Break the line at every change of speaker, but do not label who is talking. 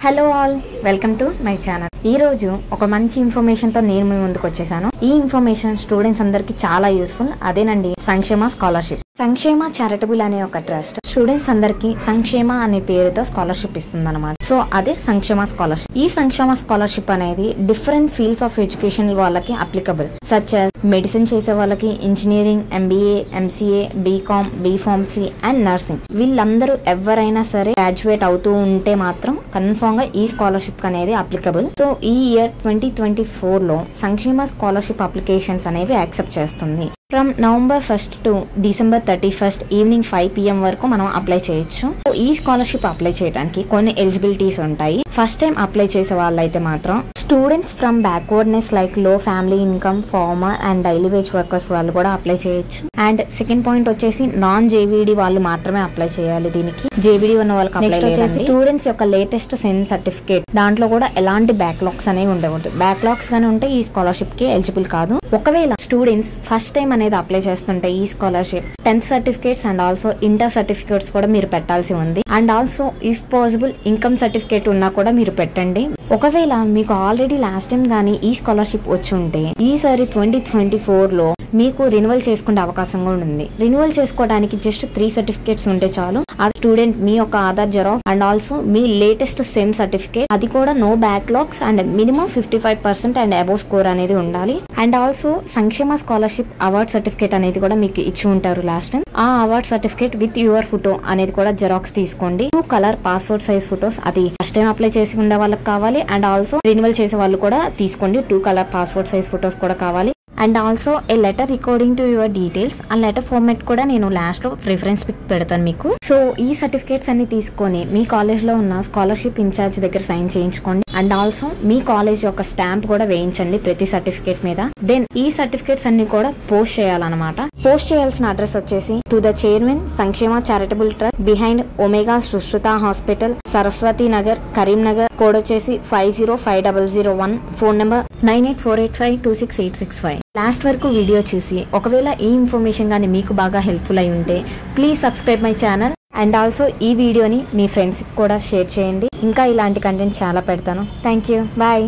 Hello all, welcome to my channel. ఈ రోజు ఒక మంచి ఇన్ఫర్మేషన్ తో నేను మీ ముందుకు వచ్చేసాను. ఈ ఇన్ఫర్మేషన్ స్టూడెంట్స్ అందరికి చాలా యూస్ఫుల్. అదేనండి సంక్షేమ స్కాలర్షిప్. సంక్షేమ చారిటబుల్ అనే ఒక ట్రస్ట్ స్టూడెంట్స్ అందరికి సంక్షేమ అనే పేరుతో స్కాలర్షిప్ ఇస్తుంది అనమాట. సో అదే సంక్షేమ స్కాలర్షిప్. ఈ సంక్షేమ స్కాలర్షిప్ అనేది డిఫరెంట్ ఫీల్డ్స్ ఆఫ్ ఎడ్యుకేషన్ వాళ్ళకి అప్లికబుల్. సచ్ యాజ్ మెడిసిన్ చేసే వాళ్ళకి, engineering, MBA, MCA, BCom, B pharmacy and nursing. వీళ్ళందరూ ఎవరైనా సరే గ్రాడ్యుయేట్ అవుతూ ఉంటే మాత్రం కన్ఫర్మ్ గా ఈ స్కాలర్షిప్ అనేది అప్లికబుల్. సో ఈ ఇయర్ 2024 లో సంక్షేమ స్కాలర్షిప్ అప్లికేషన్స్ అనేవి యాక్సెప్ట్ చేస్తుంది. From November 1st to December 31st evening 5 PM వరకు మనం అప్లై చేయొచ్చు. ఈ స్కాలర్షిప్ అప్లై చేయడానికి కొన్ని ఎలిజిబిలిటీస్ ఉంటాయి. ఫస్ట్ టైం అప్లై చేసే వాళ్ళైతే మాత్రం students from backwardness like low family income, farmer and daily wage workers వాళ్ళు కూడా అప్లై చేయొచ్చు. అండ్ సెకండ్ పాయింట్ వచ్చేసి నాన్ జేవీడీ వాళ్ళు మాత్రమే అప్లై చేయాలి. దీనికి జేవీడీ ఉన్న వాళ్ళకి అప్లై చేయాలి. స్టూడెంట్స్ యొక్క లేటెస్ట్ సెమ్ సర్టిఫికేట్, దాంట్లో కూడా ఎలాంటి బ్యాక్లాగ్స్ అనేవి ఉండకూడదు. బ్యాక్లాగ్స్ గానీ ఉంటే ఈ స్కాలర్షిప్ కి ఎలిజిబుల్ కాదు. ఒకవేళ స్టూడెంట్స్ ఫస్ట్ టైం అనేది అప్లై చేస్తుంటే ఈ scholarship 10th certificates and also inter certificates కూడా మీరు పెట్టాల్సి ఉంది. And also if possible income certificate ఉన్నా కూడా మీరు పెట్టండి. ఒకవేళ మీకు ఆల్రెడీ లాస్ట్ టైం గానీ ఈ స్కాలర్షిప్ వచ్చి ఉంటే ఈసారి 2024 లో మీకు రినివల్ చేసుకునే అవకాశం కూడా ఉంది. రినివల్ చేసుకోవడానికి జస్ట్ 3 సర్టిఫికేట్స్ ఉంటే చాలు. ఆ స్టూడెంట్ మీ యొక్క ఆధార్ జెరాక్స్ అండ్ ఆల్సో మీ లేటెస్ట్ సెమ్ సర్టిఫికేట్, అది కూడా no backlogs and minimum 55% and above score అనేది ఉండాలి. అండ్ ఆల్సో సంక్షేమ స్కాలర్షిప్ అవార్డ్ సర్టిఫికేట్ అనేది కూడా మీకు ఇచ్చి ఉంటారు లాస్ట్ టైం. ఆ award certificate with your photo అనేది కూడా జెరాక్స్ తీసుకోండి. 2 కలర్ పాస్పోర్ట్ సైజ్ ఫోటోస్, అది ఫస్ట్ టైం అప్లై చేసి ఉండే వాళ్ళకి కావాలి. అండ్ ఆల్సో రినివల్ చేసే వాళ్ళు కూడా తీసుకోండి. 2 కలర్ పాస్పోర్ట్ సైజ్ ఫోటోస్ కూడా కావాలి. And also a letter recording to your details. ఆ లెటర్ ఫార్మాట్ కూడా నేను లాస్ట్ లో రిఫరెన్స్ పిక్ పెడతాను మీకు. సో ఈ సర్టిఫికేట్స్ అన్ని తీసుకొని మీ కాలేజ్ లో ఉన్న స్కాలర్షిప్ ఇన్ఛార్జ్ దగ్గర సైన్ చేయించుకోండి. అండ్ ఆల్సో మీ కాలేజ్ యొక్క స్టాంప్ కూడా వేయించండి ప్రతి సర్టిఫికేట్ మీద. దెన్ ఈ సర్టిఫికేట్స్ అన్ని కూడా పోస్ట్ చేయాలన్నమాట. పోస్ట్ చేయాల్సిన అడ్రస్ వచ్చేసి టు ద చైర్మన్ సంక్షేమ charitable trust behind omega Sushruta hospital, Saraswati Nagar, Karimnagar. Code వచ్చేసి 505001. Phone number 9848526865. లాస్ట్ వరకు వీడియో చూసి ఒకవేళ ఈ ఇన్ఫర్మేషన్ కానీ మీకు బాగా హెల్ప్ఫుల్ అయి ఉంటే please subscribe my channel. And also ఈ వీడియోని మీ ఫ్రెండ్స్కి కూడా షేర్ చేయండి. ఇంకా ఇలాంటి కంటెంట్ చాలా పెడతాను. Thank you, bye.